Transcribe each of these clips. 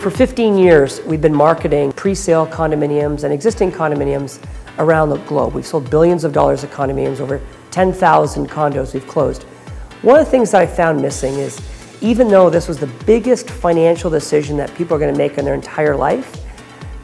For 15 years, we've been marketing pre-sale condominiums and existing condominiums around the globe. We've sold billions of dollars of condominiums, over 10,000 condos we've closed. One of the things that I found missing is, even though this was the biggest financial decision that people are going to make in their entire life,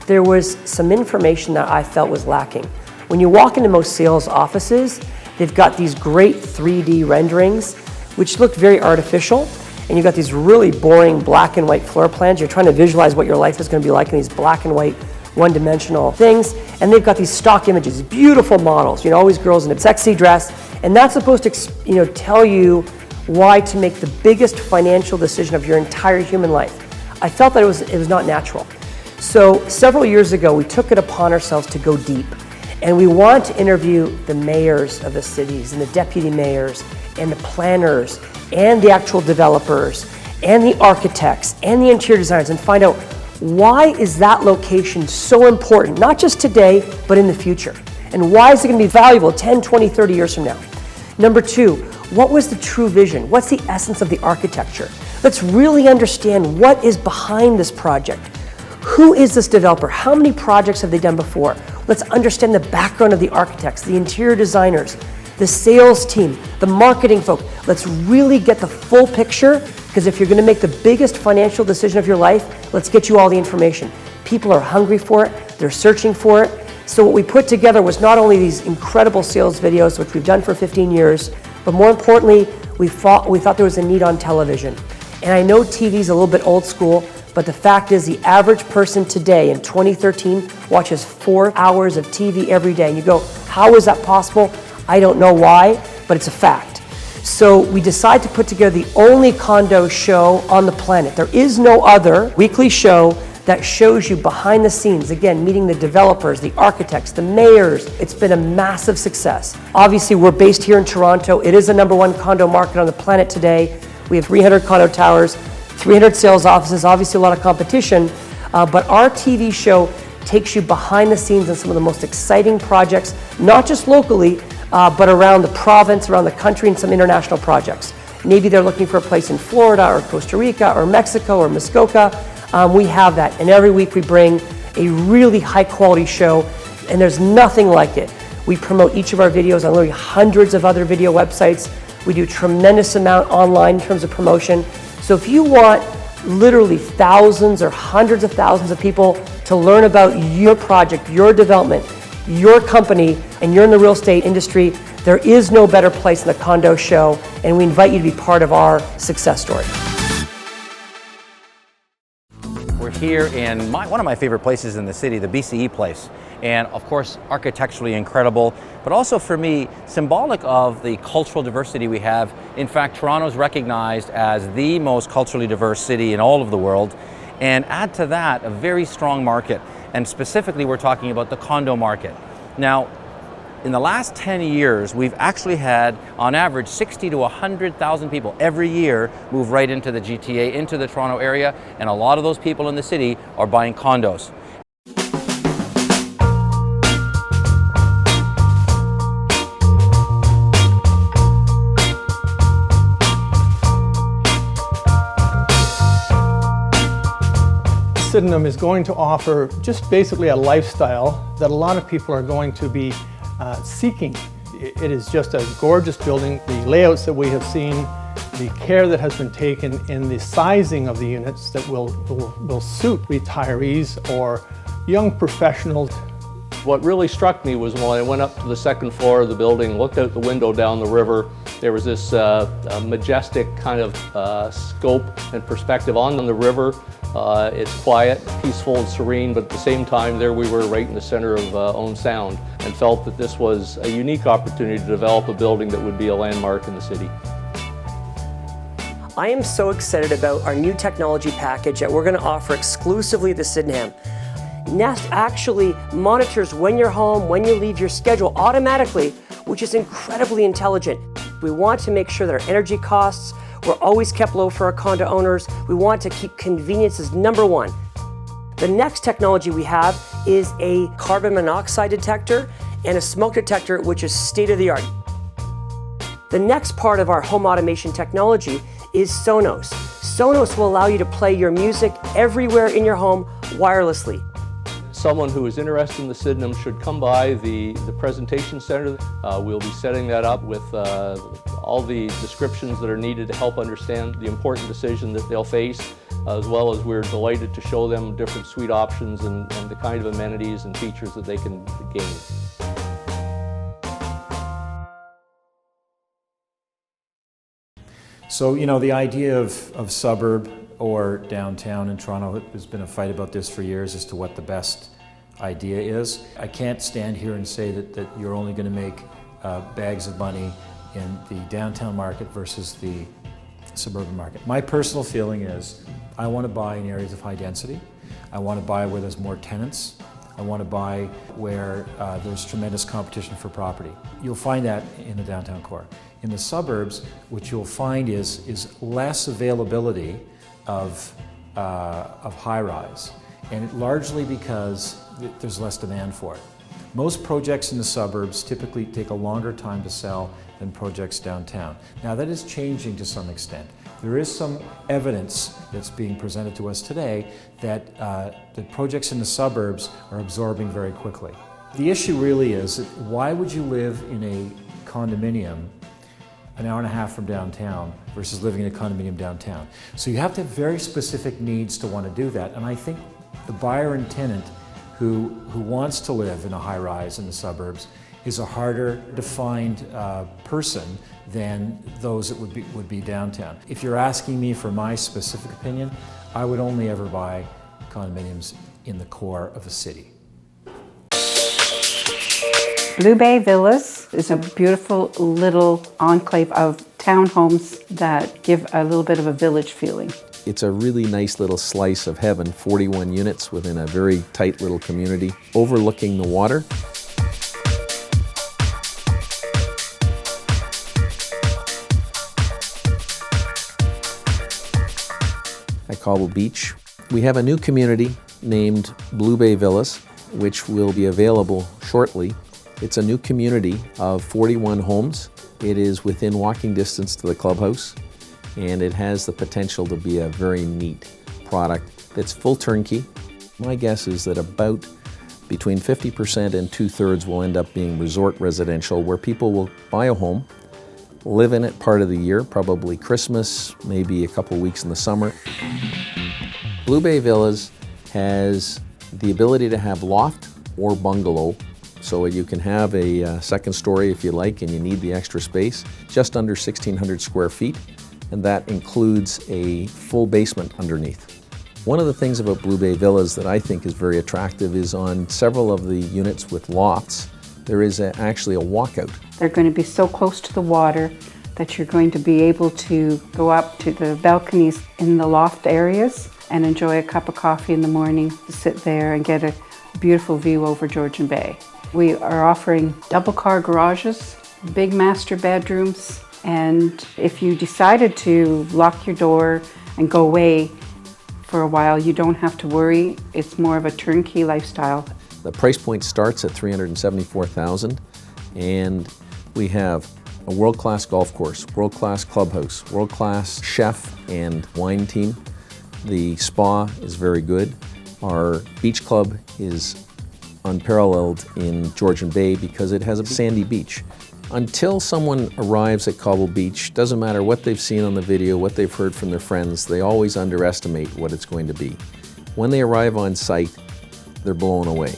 there was some information that I felt was lacking. When you walk into most sales offices, they've got these great 3D renderings, which look very artificial, and you've got these really boring black and white floor plans. You're trying to visualize what your life is going to be like in these black and white, one-dimensional things, and they've got these stock images, beautiful models, always girls in a sexy dress, and that's supposed to, tell you why to make the biggest financial decision of your entire human life. I felt that it was not natural. So several years ago, we took it upon ourselves to go deep, and we wanted to interview the mayors of the cities and the deputy mayors and the planners and the actual developers and the architects and the interior designers and find out, why is that location so important, not just today, but in the future? And why is it going to be valuable 10, 20, 30 years from now? Number two, what was the true vision? What's the essence of the architecture? Let's really understand what is behind this project. Who is this developer? How many projects have they done before? Let's understand the background of the architects, the interior designers, the sales team, the marketing folk. Let's really get the full picture, because if you're going to make the biggest financial decision of your life, let's get you all the information. People are hungry for it. They're searching for it. So what we put together was not only these incredible sales videos, which we've done for 15 years, but more importantly, we thought there was a need on television. And I know TV's a little bit old school, but the fact is the average person today in 2013 watches 4 hours of TV every day. And you go, how is that possible? I don't know why, but it's a fact. So we decided to put together the only condo show on the planet. There is no other weekly show that shows you behind the scenes, again, meeting the developers, the architects, the mayors. It's been a massive success. Obviously, we're based here in Toronto. It is the #1 condo market on the planet today. We have 300 condo towers, 300 sales offices, obviously a lot of competition, but our TV show takes you behind the scenes on some of the most exciting projects, not just locally, but around the province, around the country, and some international projects. Maybe they're looking for a place in Florida or Costa Rica or Mexico or Muskoka. We have that, and every week we bring a really high quality show, and there's nothing like it. We promote each of our videos on literally hundreds of other video websites. We do a tremendous amount online in terms of promotion. So if you want literally thousands or hundreds of thousands of people to learn about your project, your development, your company, and you're in the real estate industry, there is no better place than the Condo Show, and we invite you to be part of our success story. We're here in one of my favorite places in the city, the BCE place. And of course, architecturally incredible, but also for me, symbolic of the cultural diversity we have. In fact, Toronto's recognized as the most culturally diverse city in all of the world. And add to that, a very strong market. And specifically, we're talking about the condo market. Now, in the last 10 years, we've actually had, on average, 60 to 100,000 people every year move right into the GTA, into the Toronto area, and a lot of those people in the city are buying condos. Sydenham is going to offer just basically a lifestyle that a lot of people are going to be seeking. It is just a gorgeous building. The layouts that we have seen, the care that has been taken in the sizing of the units that will suit retirees or young professionals. What really struck me was when I went up to the second floor of the building, looked out the window down the river, there was this majestic kind of scope and perspective on the river. It's quiet, peaceful, and serene, but at the same time there we were right in the center of Owen Sound, and felt that this was a unique opportunity to develop a building that would be a landmark in the city. I am so excited about our new technology package that we're going to offer exclusively to Sydenham. Nest actually monitors when you're home, when you leave, your schedule automatically, which is incredibly intelligent. We want to make sure that our energy costs were always kept low for our condo owners. We want to keep convenience as #1. The next technology we have is a carbon monoxide detector and a smoke detector, which is state-of-the-art. The next part of our home automation technology is Sonos. Sonos will allow you to play your music everywhere in your home wirelessly. Someone who is interested in the Sydenham should come by the presentation center. We'll be setting that up with all the descriptions that are needed to help understand the important decision that they'll face, as well as we're delighted to show them different suite options and the kind of amenities and features that they can gain. So, you know, the idea of suburb or downtown in Toronto, there's been a fight about this for years as to what the best idea is. I can't stand here and say that you're only going to make bags of money in the downtown market versus the suburban market. My personal feeling is I want to buy in areas of high density. I want to buy where there's more tenants. I want to buy where there's tremendous competition for property. You'll find that in the downtown core. In the suburbs, what you'll find is less availability of high-rise, and largely because there's less demand for it. Most projects in the suburbs typically take a longer time to sell than projects downtown. Now that is changing to some extent. There is some evidence that's being presented to us today that the projects in the suburbs are absorbing very quickly. The issue really is, why would you live in a condominium an hour and a half from downtown versus living in a condominium downtown? So you have to have very specific needs to want to do that. And I think the buyer and tenant who wants to live in a high rise in the suburbs is a harder defined person than those that would be downtown. If you're asking me for my specific opinion, I would only ever buy condominiums in the core of a city. Blue Bay Villas is a beautiful little enclave of townhomes that give a little bit of a village feeling. It's a really nice little slice of heaven, 41 units within a very tight little community, overlooking the water. At Cobble Beach, we have a new community named Blue Bay Villas, which will be available shortly. It's a new community of 41 homes. It is within walking distance to the clubhouse, and it has the potential to be a very neat product that's full turnkey. My guess is that about between 50% and 2/3 will end up being resort residential, where people will buy a home, live in it part of the year, probably Christmas, maybe a couple weeks in the summer. Blue Bay Villas has the ability to have loft or bungalow, so you can have a second story if you like and you need the extra space, just under 1,600 square feet, and that includes a full basement underneath. One of the things about Blue Bay Villas that I think is very attractive is on several of the units with lofts, there is actually a walkout. They're going to be so close to the water that you're going to be able to go up to the balconies in the loft areas and enjoy a cup of coffee in the morning, sit there and get a beautiful view over Georgian Bay. We are offering double car garages, big master bedrooms, and if you decided to lock your door and go away for a while, you don't have to worry. It's more of a turnkey lifestyle. The price point starts at $374,000, and we have a world-class golf course, world-class clubhouse, world-class chef and wine team. The spa is very good. Our beach club is unparalleled in Georgian Bay because it has a sandy beach. Until someone arrives at Cobble Beach, doesn't matter what they've seen on the video, what they've heard from their friends, they always underestimate what it's going to be. When they arrive on site, they're blown away.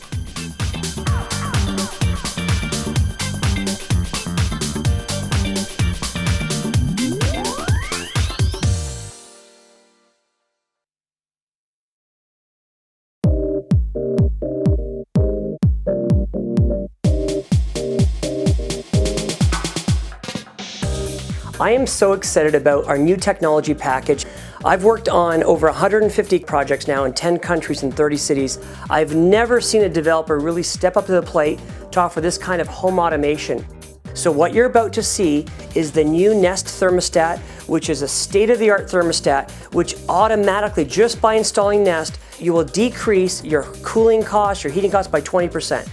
I am so excited about our new technology package. I've worked on over 150 projects now in 10 countries and 30 cities. I've never seen a developer really step up to the plate to offer this kind of home automation. So what you're about to see is the new Nest thermostat, which is a state-of-the-art thermostat, which automatically, just by installing Nest, you will decrease your cooling costs, your heating costs by 20%.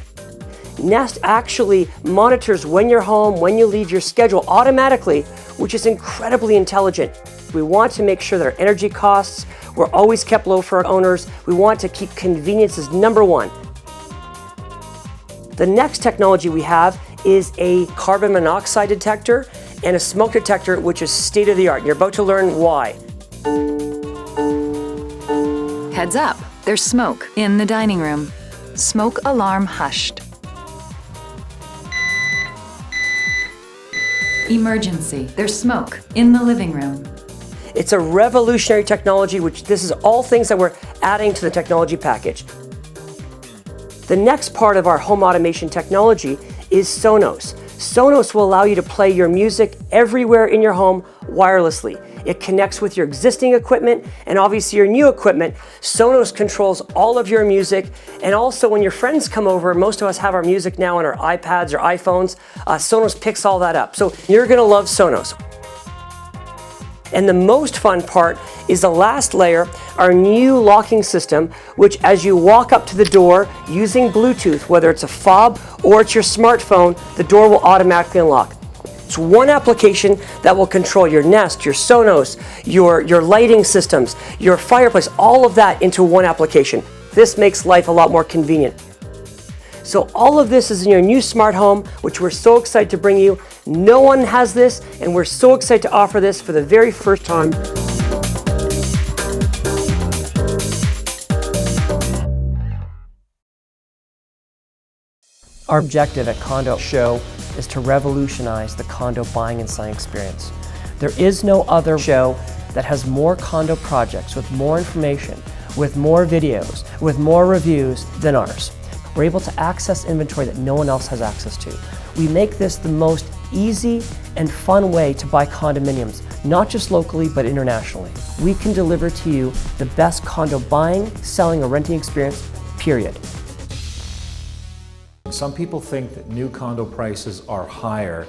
Nest actually monitors when you're home, when you leave, your schedule automatically, which is incredibly intelligent. We want to make sure that our energy costs were always kept low for our owners. We want to keep convenience as number one. The next technology we have is a carbon monoxide detector and a smoke detector, which is state of the art. You're about to learn why. Heads up, there's smoke in the dining room. Smoke alarm hushed. Emergency, there's smoke in the living room. It's a revolutionary technology, which this is all things that we're adding to the technology package. The next part of our home automation technology is Sonos. Sonos will allow you to play your music everywhere in your home wirelessly. It connects with your existing equipment and obviously your new equipment. Sonos controls all of your music, and also when your friends come over, most of us have our music now on our iPads or iPhones. Sonos picks all that up. So you're gonna love Sonos. And the most fun part is the last layer, our new locking system, which as you walk up to the door using Bluetooth, whether it's a fob or it's your smartphone, the door will automatically unlock. It's one application that will control your Nest, your Sonos, your lighting systems, your fireplace, all of that into one application. This makes life a lot more convenient. So all of this is in your new smart home, which we're so excited to bring you. No one has this, and we're so excited to offer this for the very first time. Our objective at Condo Show is to revolutionize the condo buying and selling experience. There is no other show that has more condo projects with more information, with more videos, with more reviews than ours. We're able to access inventory that no one else has access to. We make this the most easy and fun way to buy condominiums, not just locally, but internationally. We can deliver to you the best condo buying, selling, or renting experience, period. Some people think that new condo prices are higher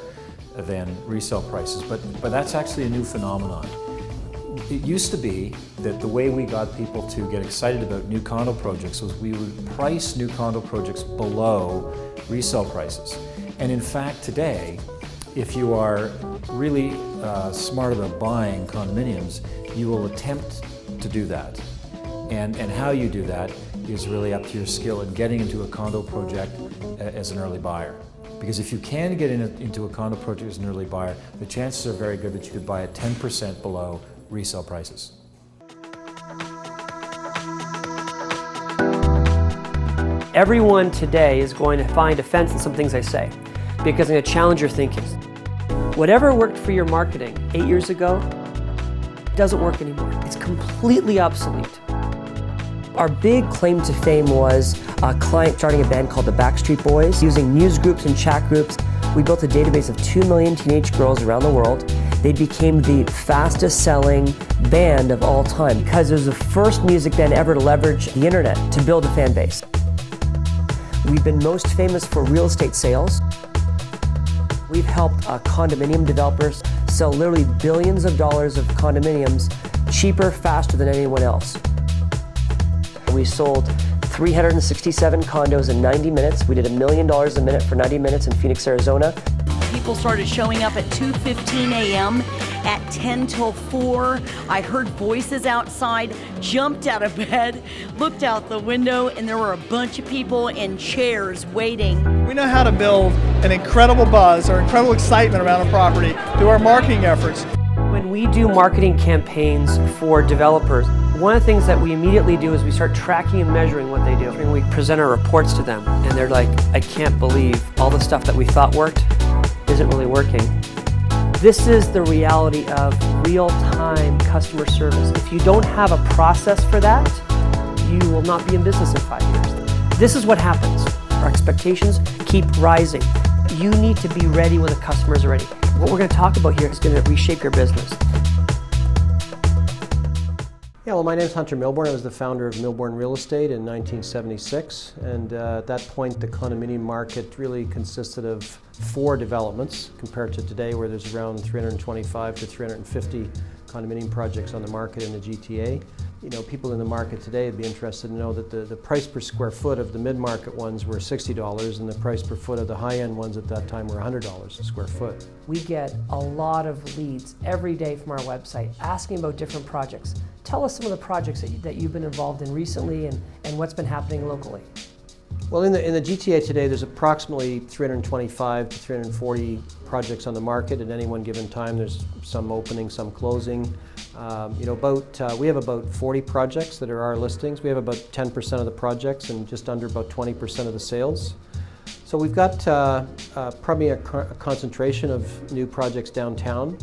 than resale prices, but that's actually a new phenomenon. It used to be that the way we got people to get excited about new condo projects was we would price new condo projects below resale prices. And in fact today, if you are really smart about buying condominiums, you will attempt to do that. And how you do that is really up to your skill in getting into a condo project as an early buyer. Because if you can get into a condo project as an early buyer, the chances are very good that you could buy it 10% below resale prices. Everyone today is going to find offense in some things I say, because I'm going to challenge your thinking. Whatever worked for your marketing 8 years ago doesn't work anymore. It's completely obsolete. Our big claim to fame was a client starting a band called the Backstreet Boys. Using news groups and chat groups, we built a database of 2 million teenage girls around the world. They became the fastest selling band of all time because it was the first music band ever to leverage the internet to build a fan base. We've been most famous for real estate sales. We've helped condominium developers sell literally billions of dollars of condominiums cheaper, faster than anyone else. We sold 367 condos in 90 minutes. We did $1 million a minute for 90 minutes in Phoenix, Arizona. People started showing up at 2:15 a.m. At 10 till 4, I heard voices outside, jumped out of bed, looked out the window, and there were a bunch of people in chairs waiting. We know how to build an incredible buzz or incredible excitement around a property through our marketing efforts. When we do marketing campaigns for developers, one of the things that we immediately do is we start tracking and measuring what they do. And we present our reports to them, and they're like, I can't believe all the stuff that we thought worked isn't really working. This is the reality of real-time customer service. If you don't have a process for that, you will not be in business in 5 years. This is what happens. Our expectations keep rising. You need to be ready when the customers are ready. What we're going to talk about here is going to reshape your business. Yeah, well, my name is Hunter Milbourne. I was the founder of Milbourne Real Estate in 1976, and at that point the condominium market really consisted of 4 developments compared to today where there's around 325 to 350 condominium projects on the market in the GTA. You know, people in the market today would be interested to know that the price per square foot of the mid-market ones were $60 and the price per foot of the high-end ones at that time were $100 a square foot. We get a lot of leads every day from our website asking about different projects. Tell us some of the projects that you've been involved in recently and what's been happening locally. Well, in the GTA today, there's approximately 325 to 340 projects on the market at any one given time. There's some opening, some closing. We have about 40 projects that are our listings. We have about 10% of the projects and just under about 20% of the sales. So we've got probably a concentration of new projects downtown.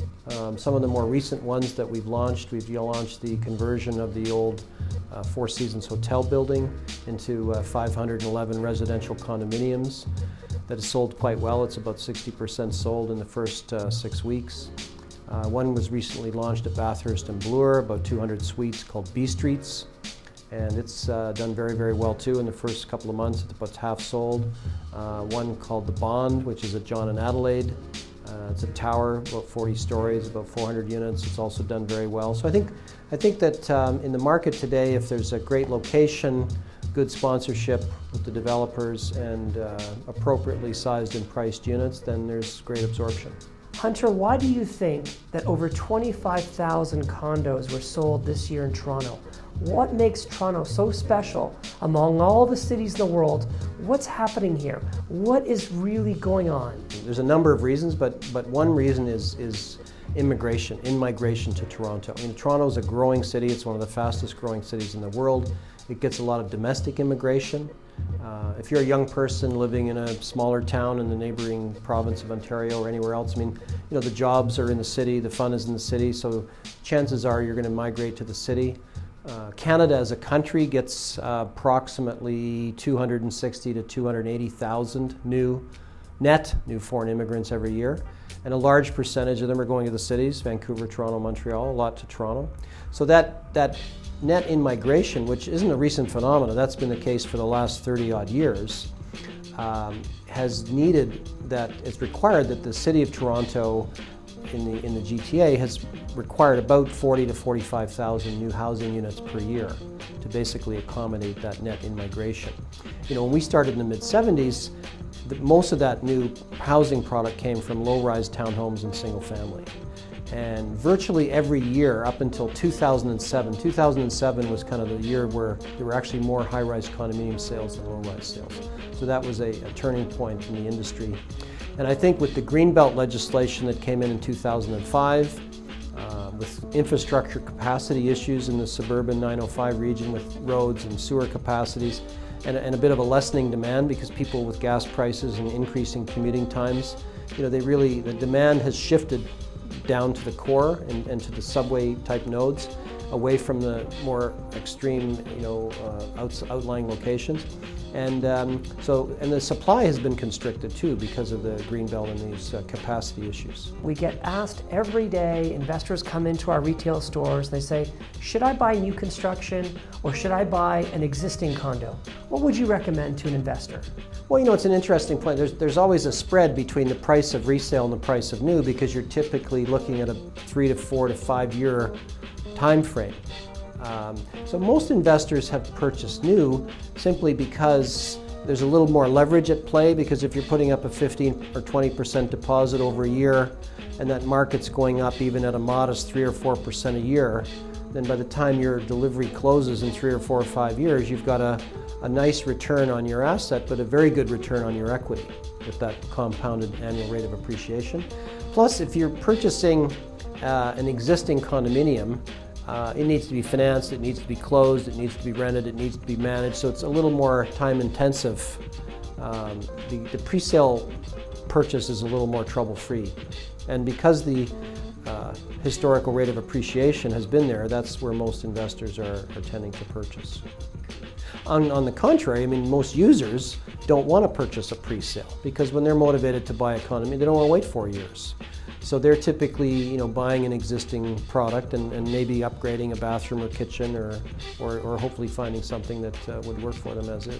Some of the more recent ones that we've launched the conversion of the old Four Seasons Hotel building into 511 residential condominiums that has sold quite well. It's about 60% sold in the first 6 weeks. One was recently launched at Bathurst and Bloor, about 200 suites, called B Streets. And it's done very, very well too in the first couple of months. It's about half sold. One called The Bond, which is at John and Adelaide. It's a tower, about 40 stories, about 400 units. It's also done very well. So I think that in the market today, if there's a great location, good sponsorship with the developers, and appropriately sized and priced units, then there's great absorption. Hunter, why do you think that over 25,000 condos were sold this year in Toronto? What makes Toronto so special among all the cities in the world? What's happening here? What is really going on? There's a number of reasons, but one reason is immigration, in-migration to Toronto. I mean, Toronto is a growing city. It's one of the fastest growing cities in the world. It gets a lot of domestic immigration. If you're a young person living in a smaller town in the neighboring province of Ontario or anywhere else, I mean, you know, the jobs are in the city, the fun is in the city, so chances are you're going to migrate to the city. Canada as a country gets approximately 260 to 280,000 new foreign immigrants every year, and a large percentage of them are going to the cities, Vancouver, Toronto, Montreal, a lot to Toronto. So that net in-migration, which isn't a recent phenomenon, that's been the case for the last 30-odd years, it's required that the City of Toronto in the GTA has required about 40 to 45,000 new housing units per year to basically accommodate that net in-migration. You know, when we started in the mid-70s, most of that new housing product came from low-rise townhomes and single-family. And virtually every year up until 2007, 2007 was kind of the year where there were actually more high-rise condominium sales than low-rise sales. So that was a turning point in the industry. And I think with the Greenbelt legislation that came in 2005, with infrastructure capacity issues in the suburban 905 region with roads and sewer capacities, and a bit of a lessening demand because people with gas prices and increasing commuting times, you know, the demand has shifted down to the core and to the subway type nodes, away from the more extreme, outlying locations. And the supply has been constricted too because of the Greenbelt and these capacity issues. We get asked every day, investors come into our retail stores, they say, should I buy new construction or should I buy an existing condo? What would you recommend to an investor? Well, you know, it's an interesting point. There's always a spread between the price of resale and the price of new because you're typically looking at a 3 to 4 to 5 year time frame. So most investors have purchased new simply because there's a little more leverage at play, because if you're putting up a 15 or 20% deposit over a year and that market's going up even at a modest 3 or 4% a year, then by the time your delivery closes in 3 or 4 or 5 years, you've got a nice return on your asset, but a very good return on your equity with that compounded annual rate of appreciation. Plus, if you're purchasing an existing condominium, it needs to be financed, it needs to be closed, it needs to be rented, it needs to be managed, so it's a little more time intensive. The pre-sale purchase is a little more trouble-free. And because the historical rate of appreciation has been there, that's where most investors are tending to purchase. On the contrary, I mean, most users don't want to purchase a pre-sale because when they're motivated to buy a condominium, they don't want to wait 4 years. So they're typically, buying an existing product and maybe upgrading a bathroom or kitchen or hopefully finding something that would work for them as is.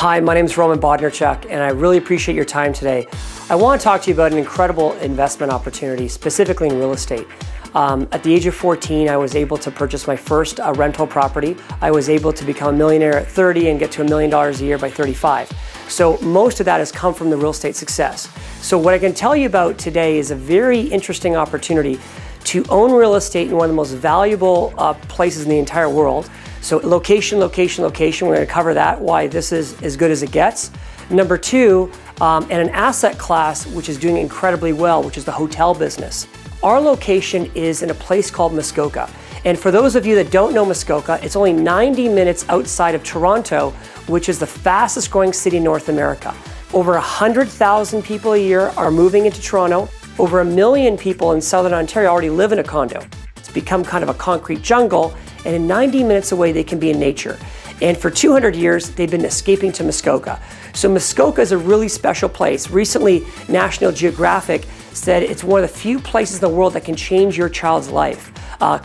Hi, my name is Roman Bodnarchuk, and I really appreciate your time today. I want to talk to you about an incredible investment opportunity, specifically in real estate. At the age of 14, I was able to purchase my first rental property. I was able to become a millionaire at 30 and get to $1 million a year by 35. So most of that has come from the real estate success. So what I can tell you about today is a very interesting opportunity to own real estate in one of the most valuable places in the entire world. So location, location, location, we're going to cover that, why this is as good as it gets. Number two, and an asset class which is doing incredibly well, which is the hotel business. Our location is in a place called Muskoka. And for those of you that don't know Muskoka, it's only 90 minutes outside of Toronto, which is the fastest growing city in North America. Over 100,000 people a year are moving into Toronto. Over 1 million people in Southern Ontario already live in a condo. It's become kind of a concrete jungle, and in 90 minutes away they can be in nature. And for 200 years, they've been escaping to Muskoka. So Muskoka is a really special place. Recently, National Geographic said it's one of the few places in the world that can change your child's life.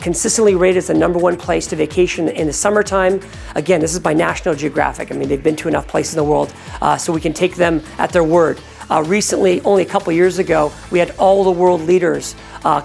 Consistently rated as the #1 place to vacation in the summertime. Again, this is by National Geographic. I mean, they've been to enough places in the world, so we can take them at their word. Recently, only a couple years ago, we had all the world leaders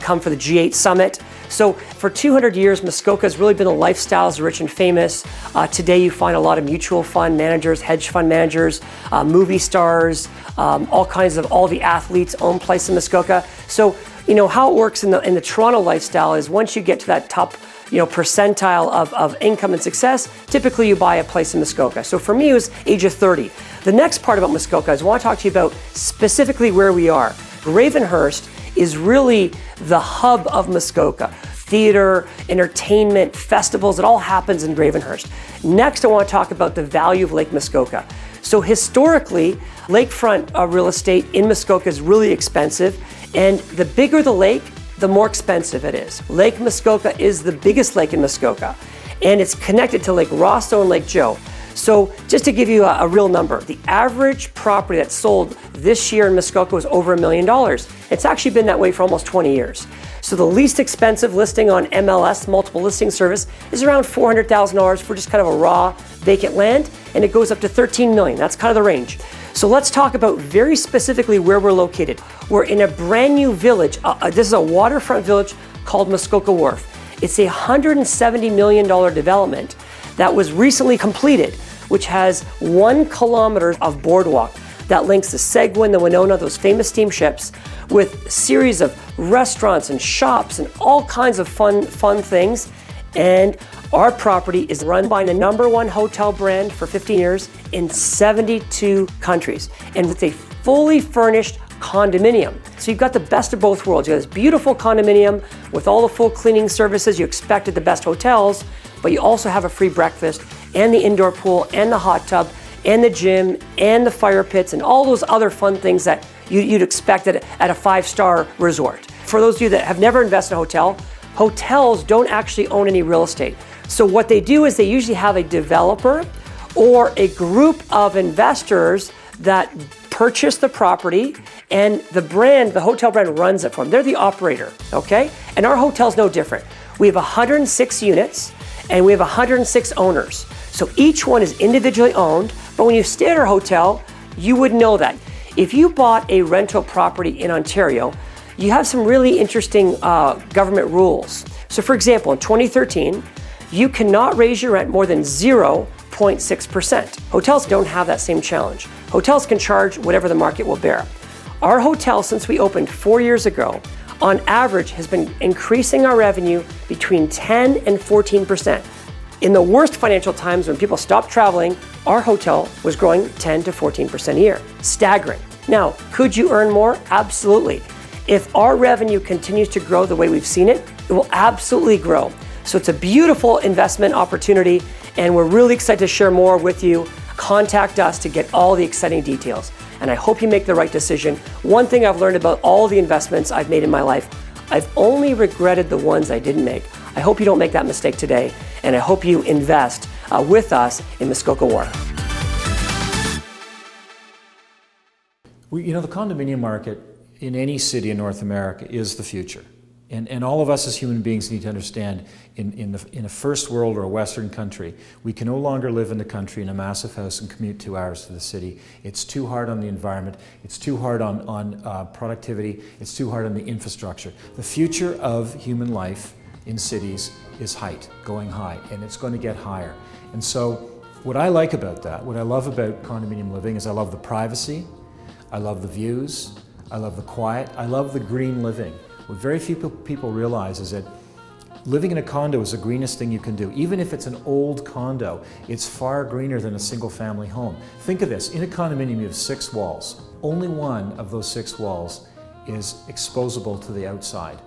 come for the G8 summit. So for 200 years, Muskoka has really been the lifestyles rich and famous. Today you find a lot of mutual fund managers, hedge fund managers, movie stars, all the athletes own place in Muskoka. So, you know, how it works in the Toronto lifestyle is once you get to that top, percentile of income and success, typically you buy a place in Muskoka. So for me, it was age of 30. The next part about Muskoka is I want to talk to you about specifically where we are. Ravenhurst is really the hub of Muskoka. Theater, entertainment, festivals, it all happens in Ravenhurst. Next, I want to talk about the value of Lake Muskoka. So historically, lakefront real estate in Muskoka is really expensive, and the bigger the lake, the more expensive it is. Lake Muskoka is the biggest lake in Muskoka, and it's connected to Lake Rosso and Lake Joe. So just to give you a real number, the average property that sold this year in Muskoka was over $1 million. It's actually been that way for almost 20 years. So the least expensive listing on MLS, multiple listing service, is around $400,000 for just kind of a raw vacant land, and it goes up to $13 million. That's kind of the range. So let's talk about very specifically where we're located. We're in a brand new village. This is a waterfront village called Muskoka Wharf. It's a $170 million development that was recently completed, which has 1 kilometer of boardwalk that links the Seguin, the Winona, those famous steamships, with a series of restaurants and shops and all kinds of fun things. And our property is run by the #1 hotel brand for 15 years in 72 countries. And it's a fully furnished condominium. So you've got the best of both worlds. You have this beautiful condominium with all the full cleaning services you expect at the best hotels, but you also have a free breakfast and the indoor pool and the hot tub and the gym and the fire pits and all those other fun things that you'd expect at a 5-star resort. For those of you that have never invested in a hotel, hotels don't actually own any real estate. So what they do is they usually have a developer or a group of investors that purchase the property, and the hotel brand runs it for them. They're the operator, okay? And our hotel's no different. We have 106 units and we have 106 owners. So each one is individually owned, but when you stay at our hotel, you would know that. If you bought a rental property in Ontario, you have some really interesting government rules. So for example, in 2013, you cannot raise your rent more than 0.6%. Hotels don't have that same challenge. Hotels can charge whatever the market will bear. Our hotel, since we opened 4 years ago, on average has been increasing our revenue between 10 and 14%. In the worst financial times when people stopped traveling, our hotel was growing 10 to 14% a year. Staggering. Now, could you earn more? Absolutely. If our revenue continues to grow the way we've seen it, it will absolutely grow. So it's a beautiful investment opportunity, and we're really excited to share more with you. Contact us to get all the exciting details. And I hope you make the right decision. One thing I've learned about all the investments I've made in my life, I've only regretted the ones I didn't make. I hope you don't make that mistake today, and I hope you invest with us in Muskoka Wharf. The condominium market in any city in North America is the future. And all of us as human beings need to understand, in a first world or a Western country, we can no longer live in the country in a massive house and commute 2 hours to the city. It's too hard on the environment, it's too hard on productivity, it's too hard on the infrastructure. The future of human life in cities is height, going high, and it's going to get higher. And so what I like about that, what I love about condominium living, is I love the privacy, I love the views, I love the quiet, I love the green living. What very few people realize is that living in a condo is the greenest thing you can do. Even if it's an old condo, it's far greener than a single family home. Think of this, in a condominium you have 6 walls. Only one of those 6 walls is exposable to the outside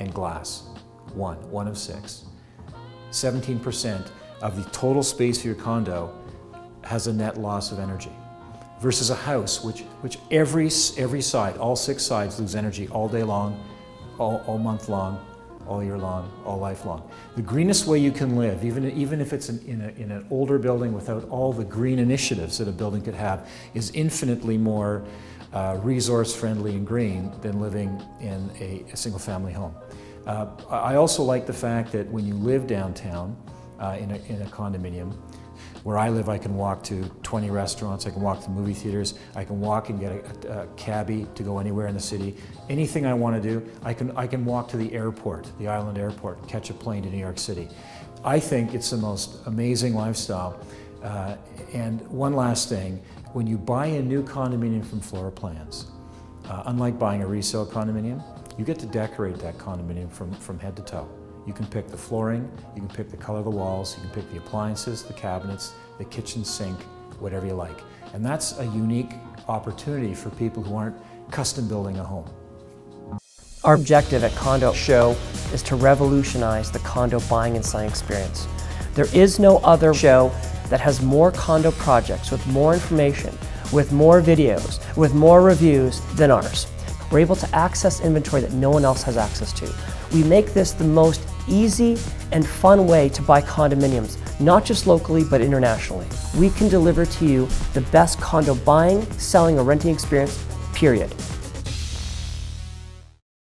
and glass. One of 6. 17% of the total space of your condo has a net loss of energy. Versus a house, which every side, all 6 sides lose energy all day long, all month long, all year long, all life long. The greenest way you can live, even if it's in an older building without all the green initiatives that a building could have, is infinitely more resource-friendly and green than living in a single-family home. I also like the fact that when you live downtown in a condominium, where I live, I can walk to 20 restaurants, I can walk to movie theaters, I can walk and get a cabbie to go anywhere in the city. Anything I want to do, I can walk to the airport, the island airport, catch a plane to New York City. I think it's the most amazing lifestyle. And one last thing, when you buy a new condominium from Floor Plans, unlike buying a resale condominium, you get to decorate that condominium from head to toe. You can pick the flooring, you can pick the color of the walls, you can pick the appliances, the cabinets, the kitchen sink, whatever you like. And that's a unique opportunity for people who aren't custom building a home. Our objective at Condo Show is to revolutionize the condo buying and selling experience. There is no other show that has more condo projects with more information, with more videos, with more reviews than ours. We're able to access inventory that no one else has access to. We make this the most easy and fun way to buy condominiums, not just locally, but internationally. We can deliver to you the best condo buying, selling, or renting experience, period.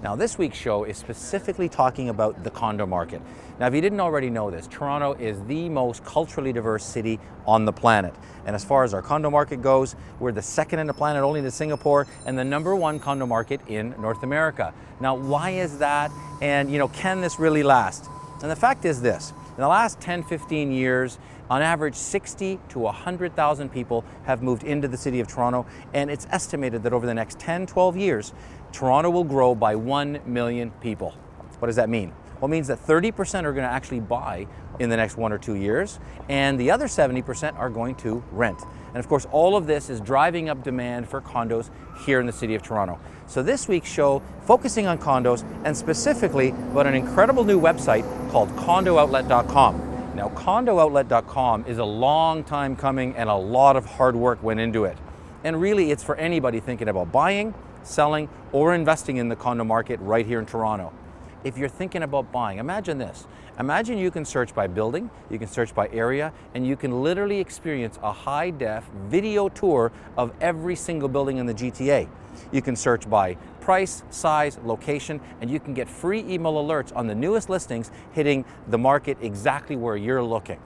Now, this week's show is specifically talking about the condo market. Now, if you didn't already know this, Toronto is the most culturally diverse city on the planet. And as far as our condo market goes, we're the second in the planet, only to Singapore, and the #1 condo market in North America. Now, why is that? And, can this really last? And the fact is this, in the last 10, 15 years, on average, 60 to 100,000 people have moved into the city of Toronto, and it's estimated that over the next 10, 12 years, Toronto will grow by 1 million people. What does that mean? Well, it means that 30% are going to actually buy in the next 1 or 2 years, and the other 70% are going to rent. And of course, all of this is driving up demand for condos here in the city of Toronto. So this week's show, focusing on condos, and specifically about an incredible new website called CondoOutlet.com. Now, CondoOutlet.com is a long time coming, and a lot of hard work went into it. And really, it's for anybody thinking about buying, selling, or investing in the condo market right here in Toronto. If you're thinking about buying, imagine this. Imagine you can search by building, you can search by area, and you can literally experience a high-def video tour of every single building in the GTA. You can search by price, size, location, and you can get free email alerts on the newest listings hitting the market exactly where you're looking.